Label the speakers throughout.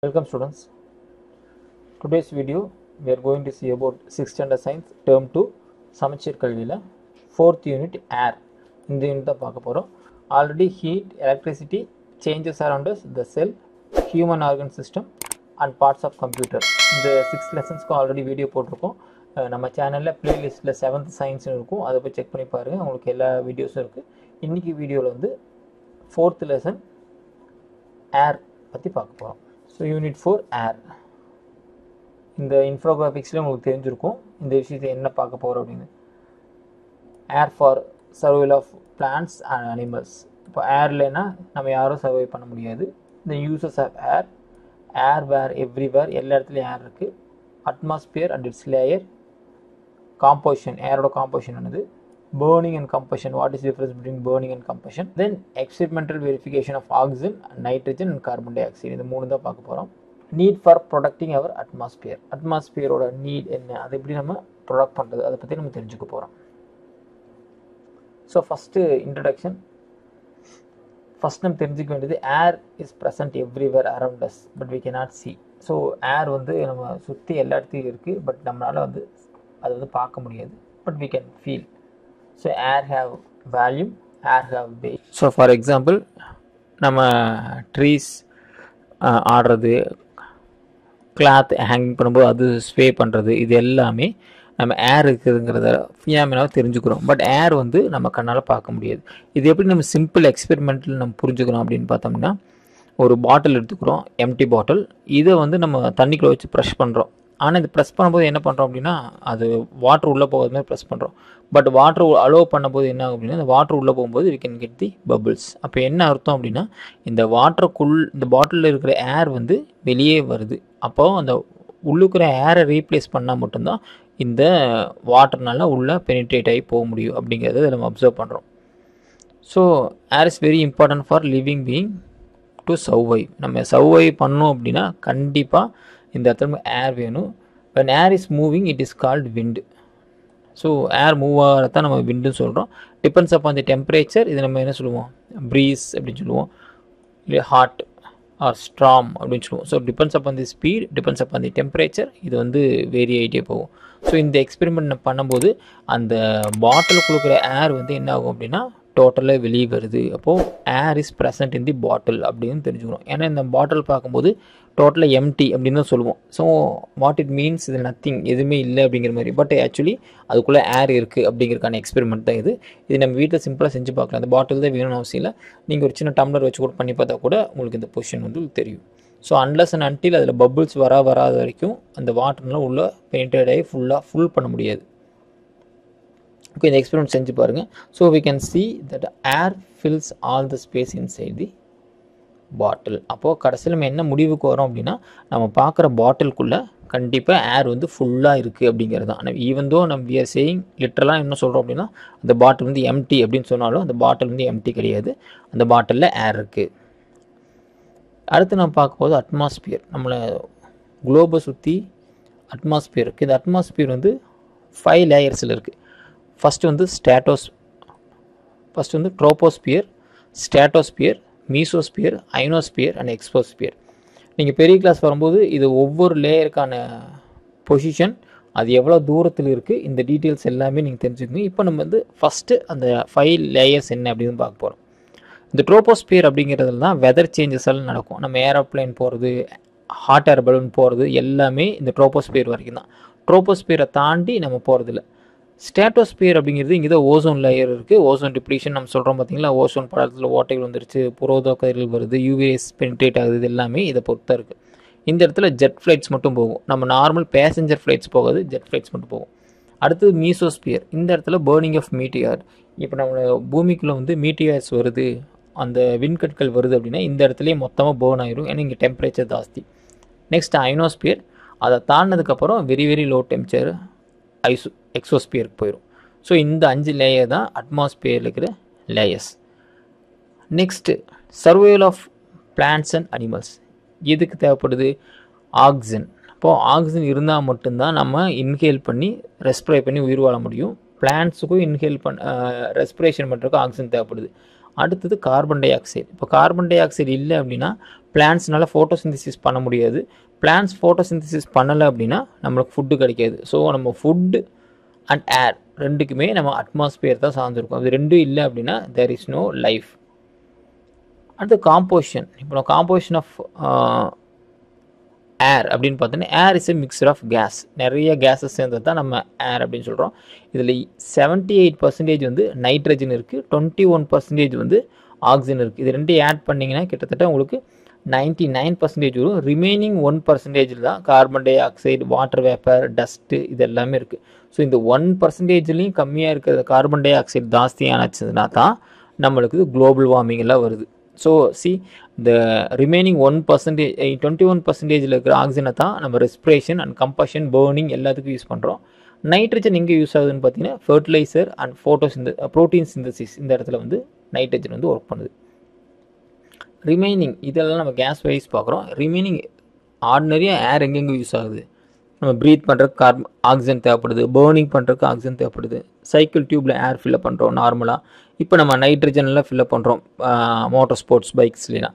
Speaker 1: Welcome students. Today's video we are going to see about 6th standard science term 2 சமச்சீர் கல்வியில 4th unit air. இந்த unit தான் பார்க்க போறோம். Already heat, electricity changes around us, the cell, human organ system and parts of computer. இந்த 6 lessonsக்கு already video போட்டிருக்கோம். நம்ம சேனல்ல பிளேலிஸ்ட்ல 7th சயின்ஸ் இருக்கும். அதை போய் செக் பண்ணி பாருங்க. உங்களுக்கு எல்லா வீடியோஸும் இருக்கு. இன்னைக்கு வீடியோல வந்து 4th lesson air பத்தி பார்க்க போறோம். So unit 4 air. இந்த infographicsல உங்களுக்கு தெரிஞ்சிருக்கும் இந்த விஷயத்தை என்ன பார்க்க போறோம் அப்படினு. Air for survival of plants and animals. இப்போ airலனா நம்ம யாரும் சர்வை பண்ண முடியாது. The uses of air. Air where everywhere, எல்லா இடத்துலயும் air இருக்கு. Atmosphere and its layer. Composition, air-ஓட composition என்னது? Burning and combustion. What is the difference between burning and combustion? Then experimental verification of oxygen, nitrogen and carbon dioxide. இந்த மூணு தான் பார்க்க போறோம். Need for protecting our atmosphere. Atmosphere ஓட need என்ன? அது எப்படி நம்ம ப்ரொடக்ட் பண்றது? அதை பத்தி நம்ம தெரிஞ்சுக்க போறோம். So first introduction. First நம்ம தெரிஞ்சுக்க வேண்டியது air is present everywhere around us but we cannot see. So air வந்து நம்ம சுத்தி எல்லா இடத்துலயும் இருக்கு பட் நம்மளால வந்து அது வந்து பார்க்க முடியாது but we can feel. So air have volume, air have weight. So for example, நம்ம trees ஆடுறது, cloth hanging பண்ணும்போது அது ஸ்வே பண்ணுறது, இது எல்லாமே நம்ம ஏர் இருக்குதுங்கிறத ஃபினாமினாவை தெரிஞ்சுக்கிறோம். பட் ஏர் வந்து நம்ம கண்ணால் பார்க்க முடியாது. இது எப்படி நம்ம சிம்பிள் எக்ஸ்பெரிமெண்ட்டில் நம்ம புரிஞ்சுக்கிறோம் அப்படின்னு பார்த்தோம்னா, ஒரு பாட்டில் எடுத்துக்கிறோம், எம்டி பாட்டில். இதை வந்து நம்ம தண்ணிக்குள்ளே வச்சு ப்ரெஷ் பண்ணுறோம். ஆனால் இது ப்ரெஸ் பண்ணும்போது என்ன பண்ணுறோம் அப்படின்னா, அது வாட்டர் உள்ளே போகாத மாதிரி ப்ரெஸ் பண்ணுறோம். பட் வாட்டர் அலோவ் பண்ணும்போது என்ன ஆகும் அப்படின்னா, இந்த வாட்டர் உள்ளே போகும்போது we can get the bubbles. அப்போ என்ன அர்த்தம் அப்படின்னா, இந்த இந்த பாட்டிலில் இருக்கிற ஏர் வந்து வெளியே வருது. அப்போது அந்த உள்ளுக்கிற ஏரை ரீப்ளேஸ் பண்ணால் மட்டும்தான் இந்த வாட்டர்னால உள்ளே பெனிட்ரேட் ஆகி போக முடியும் அப்படிங்கிறத நம்ம அப்சர்வ் பண்ணுறோம். So air is very important for living being to survive. நம்ம சர்வைவ் பண்ணோம் அப்படின்னா கண்டிப்பாக இந்த இடத்துல ஏர் வேணும். when air is moving it is called wind. So air move ஆகிறதான் நம்ம விண்டுன்னு சொல்கிறோம். Depends upon the temperature. இது நம்ம என்ன சொல்லுவோம், ப்ரீஸ் அப்படின்னு சொல்லுவோம், இல்லை ஹாட் ஆர் ஸ்ட்ராம் அப்படின்னு சொல்லுவோம். So depends upon the speed, depends upon the temperature. இது வந்து வேரி ஆகிட்டே போகும். ஸோ இந்த எக்ஸ்பெரிமெண்ட் பண்ணும்போது அந்த பாட்டில் கொடுக்குற ஏர் வந்து என்ன ஆகும் அப்படின்னா டோட்டலாக வெளியே வருது. அப்போது ஏர் இஸ் ப்ரெசன்ட் இன் தி பாட்டில் அப்படின்னு தெரிஞ்சுக்கணும். ஏன்னா இந்த பாட்டில் பார்க்கும்போது டோட்டலாக எம்டி அப்படின்னு தான் சொல்லுவோம். ஸோ வாட் இட் மீன்ஸ் இது நத்திங், எதுவுமே இல்லை அப்படிங்கிற மாதிரி. பட் ஆக்சுவலி அதுக்குள்ளே ஏர் இருக்குது அப்படிங்கிறக்கான எக்ஸ்பெரிமெண்ட் தான் இது. இது நம்ம வீட்டில் சிம்பிளாக செஞ்சு பார்க்கலாம். அந்த பாட்டில் தான் வேணும்னு அவசியம் இல்லை. நீங்கள் ஒரு சின்ன டம்ளர் வச்சு கூட பண்ணி பார்த்தா கூட உங்களுக்கு இந்த பொசிஷன் வந்து தெரியும். ஸோ அன்லஸ் அண்ட் அன்டில் அதில் பபிள்ஸ் வராத வரைக்கும் அந்த வாட்டர்னால் உள்ளே பெயிண்டட் ஆகி ஃபுல் பண்ண முடியாது. ஓகே, இந்த எக்ஸ்பெரிமெண்ட் செஞ்சு பாருங்கள். So we can see that air fills all the space inside the bottle. அப்போது கடைசியில் நம்ம என்ன முடிவுக்கு வரோம் அப்படின்னா, நம்ம பார்க்குற பாட்டிலுக்குள்ளே கண்டிப்பாக ஏர் வந்து ஃபுல்லாக இருக்குது அப்படிங்கிறது தான். ஈவன் தோ நம்ம வி ஆர் சேயிங் லிட்டரலாக என்ன சொல்கிறோம் அப்படின்னா, அந்த பாட்டில் வந்து எம்டி அப்படின்னு சொன்னாலும் அந்த பாட்டில் வந்து எம்டி கிடையாது, அந்த பாட்டிலில் ஏர் இருக்குது. அடுத்து நம்ம பார்க்கும்போது அட்மாஸ்பியர். நம்மளை குளோபை சுற்றி அட்மாஸ்பியர் இருக்குது. இந்த அட்மாஸ்பியர் வந்து 5 லேயர்ஸில் இருக்குது. ஃபஸ்ட்டு வந்து troposphere, stratosphere, mesosphere, ionosphere and exosphere. நீங்கள் பெரிய கிளாஸ் வரும்போது இது ஒவ்வொரு லேயருக்கான பொசிஷன், அது எவ்வளோ தூரத்தில் இருக்குது, இந்த டீட்டெயில்ஸ் எல்லாமே நீங்கள் தெரிஞ்சுக்கணும். இப்போ நம்ம வந்து ஃபஸ்ட்டு அந்த 5 லேயர்ஸ் என்ன அப்படின்னு பார்க்க போகிறோம். இந்த ட்ரோபோஸ்பியர் அப்படிங்கிறதுல தான் வெதர் சேஞ்சஸ் எல்லாம் நடக்கும். நம்ம ஏரோப்ளைன் போகிறது, ஹாட் ஏர் பலூன் போகிறது எல்லாமே இந்த ட்ரோபோஸ்பியர் வரைக்கும் தான். ட்ரோபோஸ்பியரை தாண்டி நம்ம போகிறதில்ல. ஸ்ட்ராட்டோஸ்பியர் அப்படிங்கிறது இங்கே தான் ஓசோன் லேயர் இருக்குது. ஓசோன் டிப்ளீஷன் நம்ம சொல்கிறோம் பார்த்தீங்களா, ஓசோன் படத்தில் ஓட்டைகள் வந்துருச்சு, புரோதோ கதிர்கள் வருது, யூவிரேஸ் பெனிட்ரேட் ஆகுது, இது எல்லாமே இதை பொறுத்தா இருக்குது. இந்த இடத்துல ஜெட் ஃப்ளைட்ஸ் மட்டும் போகும். நம்ம நார்மல் பேசஞ்சர் ஃப்ளைட்ஸ் போகாது, ஜெட் ஃப்ளைட்ஸ் மட்டும் போகும். அடுத்தது மீசோஸ்பியர். இந்த இடத்துல பேர்னிங் ஆஃப் மீட்டியார். இப்போ நம்ம பூமிக்குள்ளே வந்து மீட்டியார்ஸ் வருது, அந்த விண்கற்கள் வருது அப்படின்னா இந்த இடத்துலையே மொத்தமாக பேர்ன் ஆயிரும். ஏன்னா இங்கே டெம்பரேச்சர் ஜாஸ்தி. Next ionosphere. அதை தாண்டினதுக்கப்புறம் வெரி வெரி லோ டெம்பரேச்சர் எக்ஸோஸ்பியருக்கு போயிடும். ஸோ இந்த 5 லேயர் தான் அட்மாஸ்பியரில் இருக்கிற layers. Next survival of plants and animals. எதுக்கு தேவைப்படுது? ஆக்சிஜன். அப்போது ஆக்சிஜன் இருந்தால் மட்டும்தான் நம்ம இன்ஹேல் பண்ணி ரெஸ்பிரே பண்ணி உயிர் வாழ முடியும். பிளான்ட்ஸுக்கும் ரெஸ்பிரேஷன் பண்ணுறதுக்கு ஆக்சிஜன் தேவைப்படுது. அடுத்தது கார்பன் டை ஆக்சைடு. இப்போ கார்பன் டை ஆக்சைடு இல்லை அப்படின்னா பிளான்ட்ஸ்னால ஃபோட்டோசிந்தசிஸ் பண்ண முடியாது. பிளான்ட்ஸ் ஃபோட்டோசிந்தசிஸ் பண்ணலை அப்படின்னா நம்மளுக்கு ஃபுட்டு கிடைக்காது. ஸோ நம்ம ஃபுட்டு அண்ட் ஏர் ரெண்டுக்குமே நம்ம அட்மாஸ்பியர் தான் சார்ந்திருக்கும். அது ரெண்டும் இல்லை அப்படின்னா தேர் இஸ் நோ லைஃப். அடுத்து காம்போசிஷன். இப்போ காம்போசிஷன் ஆஃப் ஏர் அப்படின்னு பார்த்தோன்னா air is a mixture of gas. நிறைய கேஸஸ் சேர்ந்தது தான் நம்ம ஏர் அப்படின்னு சொல்கிறோம். இதில் 78% வந்து நைட்ரஜன் இருக்குது, 21% வந்து ஆக்சிஜன் இருக்குது. இது ரெண்டையும் ஆட் பண்ணிங்கன்னா கிட்டத்தட்ட உங்களுக்கு 99% வரும். ரிமைனிங் 1% தான் carbon dioxide, water vapour, dust இது எல்லாமே இருக்குது. ஸோ இந்த 1%லையும் கம்மியாக இருக்கிற கார்பன் டை ஆக்சைடு ஜாஸ்தியானச்சுன்னா தான் நம்மளுக்கு குளோபல் வார்மிங் எல்லாம் வருது. ஸோ இந்த ரிமைனிங் 1%, 21% இருக்கிற ஆக்சிஜனை தான் நம்ம ரெஸ்பிரேஷன் அண்ட் கம்பஷன், பர்னிங் எல்லாத்துக்கும் யூஸ் பண்ணுறோம். நைட்ரஜன் எங்கே யூஸ் ஆகுதுன்னு பார்த்தீங்கன்னா ஃபர்டிலைசர் அண்ட் ப்ரோட்டீன் சிந்தசிஸ் இந்த இடத்துல வந்து நைட்ரஜன் வந்து ஒர்க் பண்ணுது. ரிமைனிங் இதெல்லாம் நம்ம கேஸ் வைஸ் பார்க்குறோம். ரிமைனிங் ஆர்டினரியாக ஏர் எங்கெங்கே யூஸ் ஆகுது? நம்ம ப்ரீத் பண்ணுறதுக்கு ஆக்சிஜன் தேவைப்படுது, பர்னிங் பண்ணுறதுக்கு ஆக்சிஜன் தேவைப்படுது, சைக்கிள் டியூப்பில் ஏர் ஃபில்லப் பண்ணுறோம் நார்மலாக. இப்போ நம்ம நைட்ரஜன்லாம் ஃபில்லப் பண்ணுறோம் மோட்டார் ஸ்போர்ட்ஸ் பைக்ஸ்லாம்.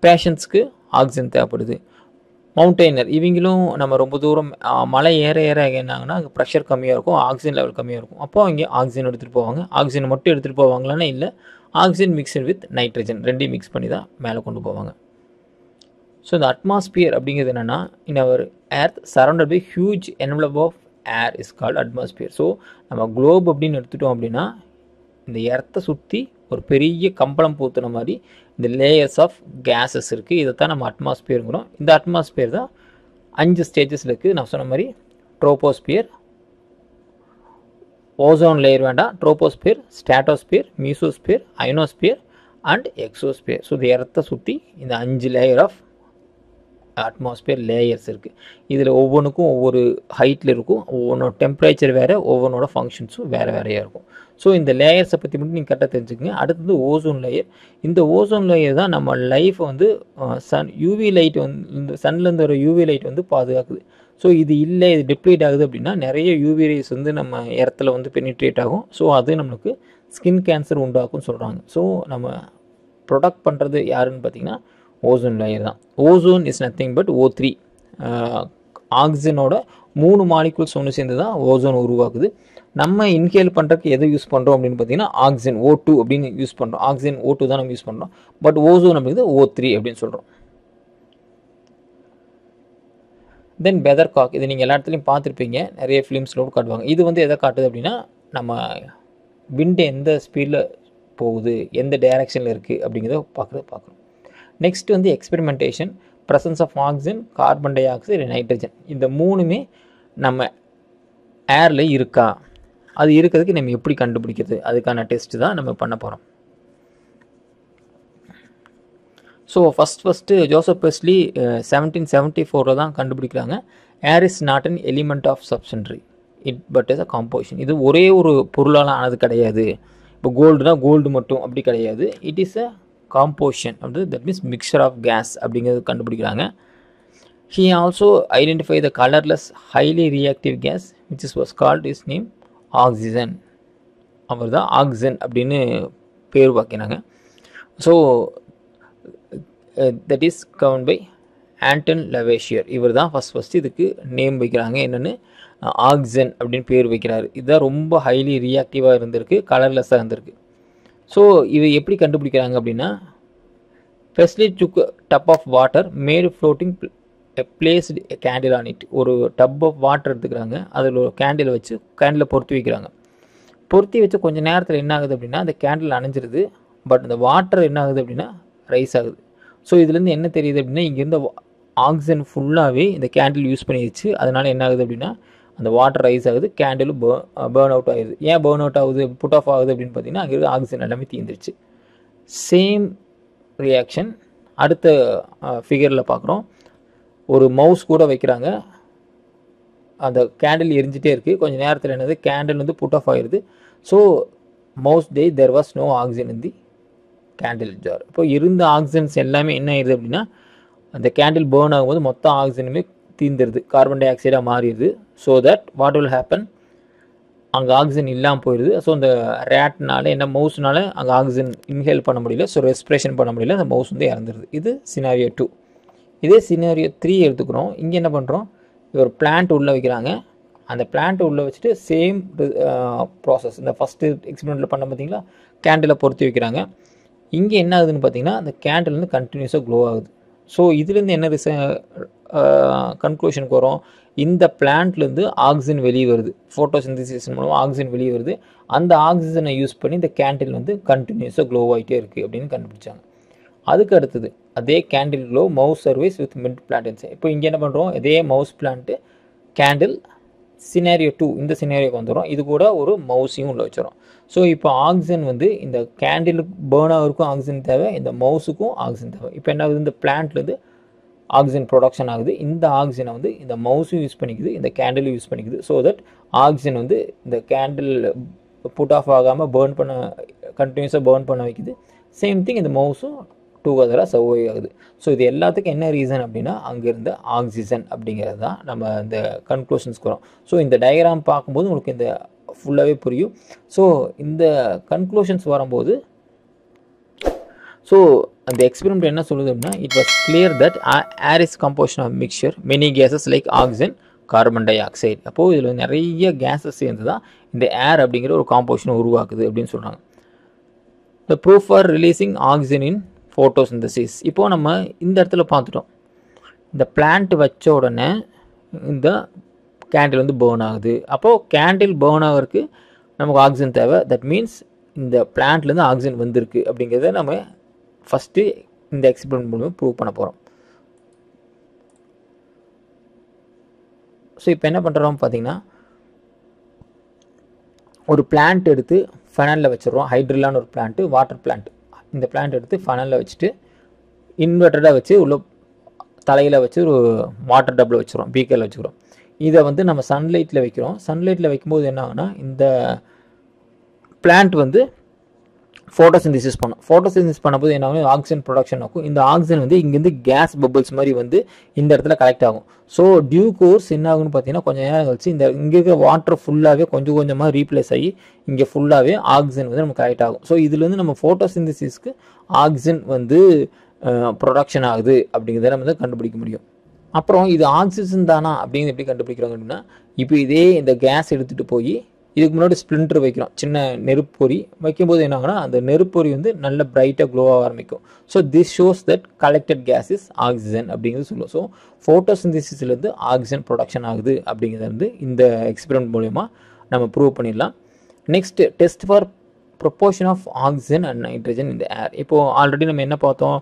Speaker 1: பேஷண்ட்ஸ்க்கு ஆக்சிஜன் தேவைப்படுது. மவுண்டெய்னர் இவங்களும் நம்ம ரொம்ப தூரம் மலை ஏற ஏற என்னாங்கன்னா அங்கே ப்ரெஷர் கம்மியாக இருக்கும், ஆக்சிஜன் லெவல் கம்மியாக இருக்கும். அப்போ அவங்க ஆக்சிஜன் எடுத்துகிட்டு போவாங்க. ஆக்சிஜன் மட்டும் எடுத்துகிட்டு போவாங்களான்னா இல்லை, ஆக்சிஜன் மிக்சர் வித் நைட்ரஜன் ரெண்டையும் மிக்ஸ் பண்ணி தான் மேலே கொண்டு போவாங்க. ஸோ இந்த அட்மாஸ்பியர் அப்படிங்கிறது என்னென்னா, in our earth surrounded by huge envelope of air is called atmosphere. So நம்ம குளோப் அப்படின்னு எடுத்துட்டோம் அப்படின்னா இந்த எர்த்தை சுற்றி ஒரு பெரிய கம்பளம் பூத்துன மாதிரி இந்த லேயர்ஸ் ஆஃப் கேஸஸ் இருக்குது. இதை தான் நம்ம அட்மாஸ்பியருங்கிறோம். இந்த அட்மாஸ்பியர் தான் 5 ஸ்டேஜஸில் இருக்குது. நான் சொன்ன மாதிரி ட்ரோபோஸ்பியர், ஓசோன் லேயர் வேண்டாம், troposphere, stratosphere, mesosphere, ionosphere and exosphere. So இந்த எர்த்தை சுற்றி இந்த 5 லேயர் ஆஃப் அட்மாஸ்பியர் லேயர்ஸ் இருக்குது. இதில் ஒவ்வொன்றுக்கும் ஒவ்வொரு ஹைட்டில் இருக்கும், ஒவ்வொன்றோட டெம்பரேச்சர் வேறு, ஒவ்வொன்றோட ஃபங்க்ஷன்ஸும் வேறு வேறையாக இருக்கும். ஸோ இந்த லேயர்ஸை பற்றி மட்டும் நீங்கள் கரெக்டாக தெரிஞ்சுக்கங்க. அடுத்தது ஓசோன் லேயர். இந்த ஓசோன் லேயர் தான் நம்ம லைஃப்பை வந்து யூவி லைட் வந்து இந்த சன்லேருந்து வர யூவி லைட் வந்து பாதுகாக்குது. ஸோ இது இல்லை, இது டிப்ளீட் ஆகுது அப்படின்னா நிறைய யூவி ரேஸ் வந்து நம்ம இடத்துல வந்து பெனிட்ரேட் ஆகும். ஸோ அது நம்மளுக்கு ஸ்கின் கேன்சர் உண்டாக்கும்னு சொல்கிறாங்க. ஸோ நம்ம ப்ரொடக்ட் பண்ணுறது யாருன்னு பார்த்தீங்கன்னா ஓசோன் லேயர் தான். Ozone is nothing but O3. ஆக்சிஜனோட 3 molecules ஒன்று சேர்ந்து தான் ஓசோன் உருவாக்குது. நம்ம இன்ஹேல் பண்ணுறதுக்கு எதை யூஸ் பண்ணுறோம் அப்படின்னு பார்த்தீங்கன்னா ஆக்சிஜன் O2 அப்படின்னு யூஸ் பண்ணுறோம். ஆக்சிஜன் O2 தான் நம்ம யூஸ் பண்ணுறோம். பட் ஓசோன் அப்படிங்கிறது O3 அப்படின்னு சொல்கிறோம். தென் வெதர்காக், இது நீங்கள் எல்லா இடத்துலையும் பார்த்துருப்பீங்க, நிறைய ஃபிலிம்ஸில் கூட காட்டுவாங்க. இது வந்து எதை காட்டுது அப்படின்னா நம்ம விண்டு எந்த ஸ்பீடில் போகுது, எந்த டைரக்ஷனில் இருக்குது அப்படிங்கிறத பார்க்குறோம். நெக்ஸ்ட் வந்து experimentation, presence of oxygen, carbon dioxide, nitrogen. இந்த 3மே நம்ம ஏரில் இருக்கா, அது இருக்கிறதுக்கு நம்ம எப்படி கண்டுபிடிக்கிறது, அதுக்கான டெஸ்ட் தான் நம்ம பண்ண போகிறோம். ஸோ ஃபஸ்ட்டு ஜோசப் பெர்ஸ்லி 1774 தான் கண்டுபிடிக்கிறாங்க. Air is not an element of சப்ஸ்டன்ட்ரி it but is a composition. இது ஒரே ஒரு பொருளால் ஆனது கிடையாது. இப்போ கோல்டுனா கோல்டு மட்டும் அப்படி கிடையாது. இட் இஸ் அ காம்போசிஷன் அப்படின்றது, that means mixture of gas அப்படிங்கிறது கண்டுபிடிக்கிறாங்க. He also identified the colorless highly reactive gas which was called his name oxygen. அவர் தான் ஆக்சிஜன் அப்படின்னு பேர் வைக்கிறாங்க. So that is govern by Antoine Lavoisier. இவர் தான் first இதுக்கு நேம் வைக்கிறாங்க, என்னென்னு ஆக்சிஜன் அப்படின்னு பேர் வைக்கிறாரு. இதுதான் ரொம்ப ஹைலி ரியாக்டிவாக இருந்திருக்கு, கலர்லெஸ்ஸாக இருந்திருக்கு. ஸோ இது எப்படி கண்டுபிடிக்கிறாங்க அப்படின்னா, Priestley took tub of water made floating placed candle on it. ஒரு டப் ஆஃப் வாட்டர் எடுத்துக்கிறாங்க, அதில் ஒரு கேண்டிலை பொருத்தி வைக்கிறாங்க. பொருத்தி வச்சு கொஞ்சம் நேரத்தில் என்ன ஆகுது அப்படின்னா அந்த கேண்டில் அணைஞ்சிருது. பட் அந்த வாட்டர் என்ன ஆகுது அப்படின்னா ரைஸ் ஆகுது. ஸோ இதுலேருந்து என்ன தெரியுது அப்படின்னா இங்கேருந்து ஆக்சிஜன் ஃபுல்லாகவே இந்த கேண்டில் யூஸ் பண்ணிடுச்சு. அதனால் என்ன ஆகுது அப்படின்னா அந்த வாட்டர் ரைஸ் ஆகுது, கேண்டிலும் பேர்ன் அவுட் ஆகுது. ஏன் பேர்ன் அவுட் ஆகுது, புட் ஆஃப் ஆகுது அப்படின்னு பார்த்தீங்கன்னா அங்கே இருக்க ஆக்சிஜன் எல்லாமே தீர்ந்துருச்சு. சேம் ரியாக்ஷன் அடுத்த ஃபிகரில் பார்க்குறோம். ஒரு மவுஸ் கூட வைக்கிறாங்க, அந்த கேண்டில் எரிஞ்சிட்டே இருக்குது. கொஞ்சம் நேரத்தில் என்னது கேண்டில் வந்து புட் ஆஃப் ஆகிடுது. So mouse day there was no oxygen in the candle jar. இப்போ இருந்த ஆக்சிஜன்ஸ் எல்லாமே என்ன ஆயிடுது அப்படின்னா அந்த கேண்டில் பேர்ன் ஆகும்போது மொத்த ஆக்சிஜனுமே தீர்ந்துருது, கார்பன் டை ஆக்சைடாக மாறிடுது. So that what will happen, அங்கே ஆக்சிஜன் இல்லாமல் போயிடுது. ஸோ அந்த ரேட்னால என்ன மவுஸ்னால அங்கே ஆக்சிஜன் இன்ஹேல் பண்ண முடியல, ஸோ ரெஸ்பிரேஷன் பண்ண முடியல, அந்த மவுஸ் வந்து இறந்துருது. இது சினாரியோ 2. இதே சினாரியோ 3 எடுத்துக்கிறோம். இங்கே என்ன பண்ணுறோம், ஒரு பிளான்ட் உள்ளே வைக்கிறாங்க. அந்த பிளான்ட் உள்ளே வச்சுட்டு சேம் ப்ராசஸ் இந்த ஃபஸ்ட்டு எக்ஸ்பெரிமெண்ட்டில் பண்ண பார்த்தீங்களா, கேண்டில் பொருத்தி வைக்கிறாங்க. இங்கே என்ன ஆகுதுன்னு பார்த்தீங்கன்னா அந்த கேண்டில் வந்து கண்டினியூஸாக க்ளோ ஆகுது. ஸோ இதுலேருந்து என்ன கன்க்ளூஷனுக்கு வரும், இந்த பிளான்ட்லேருந்து ஆக்சிஜன் வெளியே வருது, ஃபோட்டோசிந்தசிஸ் மூலமாக ஆக்சிஜன் வெளியே வருது. அந்த ஆக்சிஜனை யூஸ் பண்ணி இந்த கேண்டில் வந்து கண்டினியூஸாக க்ளோ ஆகிட்டே இருக்குது அப்படின்னு கண்டுபிடிச்சாங்க. அதுக்கு அடுத்தது அதே candle glow mouse survives with mint plant. இப்போ இங்கே என்ன பண்ணுறோம், இதே மவுஸ் பிளான்ட்டு கேண்டில் சினாரியோ 2 இந்த சினாரியோக்கு வந்துடும். இது கூட ஒரு மவுஸையும் உள்ள வச்சிடும். ஸோ இப்போ ஆக்சிஜன் வந்து இந்த கேண்டிலுக்கு பேர்ன் ஆகிறதுக்கும் ஆக்சிஜன் தேவை, இந்த மவுஸுக்கும் ஆக்சிஜன் தேவை. இப்போ என்ன ஆகுது, இந்த பிளான்ட்லேருந்து ஆக்சிஜன் ப்ரொடக்ஷன் ஆகுது. இந்த ஆக்சிஜனை வந்து இந்த மவுஸும் யூஸ் பண்ணிக்குது, இந்த கேண்டிலும் யூஸ் பண்ணிக்குது. ஸோ தட் ஆக்சிஜன் வந்து இந்த கேண்டில் புட் ஆஃப் ஆகாமல் பேர்ன் பண்ண கண்டினியூஸாக பேர்ன் பண்ண வைக்குது. சேம் திங் இந்த மவுஸும் டுகெதராக சர்வை ஆகுது. ஸோ இது எல்லாத்துக்கும் என்ன ரீசன் அப்படின்னா அங்கே இருந்த ஆக்சிஜன் அப்படிங்கிறது தான் நம்ம இந்த கன்க்ளூஷன்ஸ்க்கு வரோம். ஸோ இந்த டயக்ராம் பார்க்கும்போது உங்களுக்கு இந்த ஃபுல்லாகவே புரியும். ஸோ இந்த கன்க்ளூஷன்ஸ் வரும்போது ஸோ அந்த எக்ஸ்பெரிமெண்ட் என்ன சொல்லுது அப்படின்னா, it was clear that air is composition of mixture many gases like oxygen, carbon dioxide. அப்போது இதில் நிறைய கேஸஸ் சேர்ந்து தான் இந்த ஏர் அப்படிங்கிற ஒரு காம்போசிஷனை உருவாக்குது அப்படின்னு சொல்கிறாங்க. The proof for releasing oxygen in photosynthesis. இப்போது நம்ம இந்த இடத்துல பார்த்துட்டோம், இந்த பிளான்ட் வச்ச உடனே இந்த கேண்டில் வந்து பேர்ன் ஆகுது. அப்போது கேண்டில் பேர்ன் ஆகிறதுக்கு நமக்கு ஆக்சிஜன் தேவை. தட் மீன்ஸ் இந்த பிளான்ட்லேருந்து ஆக்சிஜன் வந்திருக்கு அப்படிங்கிறத நம்ம ஃபஸ்ட்டு இந்த எக்ஸ்பெரிமெண்ட் மூலமாக ப்ரூவ் பண்ண போகிறோம். ஸோ இப்போ என்ன பண்ணுறோம் பார்த்தீங்கன்னா, ஒரு பிளான்ட் எடுத்து ஃபனலில் வச்சுருவோம். ஹைட்ரில்லான்னு ஒரு பிளான்ட்டு, வாட்டர் பிளான்ட். இந்த பிளான்ட் எடுத்து ஃபனலில் வச்சுட்டு இன்வெர்ட்டடாக வச்சு உள்ள தலையில் வச்சு ஒரு வாட்டர் டப்பில் வச்சுருவோம், பீக்கரில் வச்சுக்கிறோம். இதை வந்து நம்ம சன்லைட்டில் வைக்கிறோம். சன்லைட்டில் வைக்கும்போது என்ன ஆகுனா, இந்த பிளான்ட் வந்து ஃபோட்டோசிந்தசிஸ் பண்ணும். ஃபோட்டோசிந்தசிஸ் பண்ணும்போது என்ன ஆகும், ஆக்சிஜன் ப்ரொடக்ஷன் ஆகும். இந்த ஆக்சிஜன் வந்து இங்கேருந்து கேஸ் பபிள்ஸ் மாதிரி வந்து இந்த இடத்துல கலெக்ட் ஆகும். ஸோ டியூ கோர்ஸ் என்ன ஆகுன்னு பார்த்தீங்கன்னா, கொஞ்சம் நேரம் கழிச்சு இந்த இங்கே இருக்கிற வாட்டர் ஃபுல்லாகவே கொஞ்சம் கொஞ்சமாக ரீப்ளேஸ் ஆகி இங்கே ஃபுல்லாகவே ஆக்சிஜன் வந்து நமக்கு கலெக்ட் ஆகும். ஸோ இதுலேருந்து நம்ம ஃபோட்டோசிந்தசிஸ்க்கு ஆக்சிஜன் வந்து ப்ரொடக்ஷன் ஆகுது அப்படிங்கிறத நம்ம வந்து கண்டுபிடிக்க முடியும். அப்புறம் இது ஆக்சிஜன் தானா அப்படிங்கிறது எப்படி கண்டுபிடிக்கிறாங்க அப்படின்னா, இப்போ இதே இந்த கேஸ் எடுத்துகிட்டு போய் இதுக்கு முன்னாடி ஸ்ப்ளிண்டர் வைக்கிறோம், சின்ன நெருப்பொறி வைக்கும்போது என்ன ஆகுனா, அந்த நெருப்பொறி வந்து நல்ல பிரைட்டாக க்ளோ ஆக ஆரம்பிக்கும். So this shows that collected gas is oxygen அப்படிங்கிறது சொல்லுவோம். ஸோ ஃபோட்டோசிந்தசிஸ்லேருந்து ஆக்சிஜன் ப்ரொடக்ஷன் ஆகுது அப்படிங்கிறத வந்து இந்த எக்ஸ்பெரிமெண்ட் மூலமா நம்ம ப்ரூவ் பண்ணிடலாம். Next test for proportion of oxygen and nitrogen இந்த ஏர். இப்போது ஆல்ரெடி நம்ம என்ன பார்த்தோம்,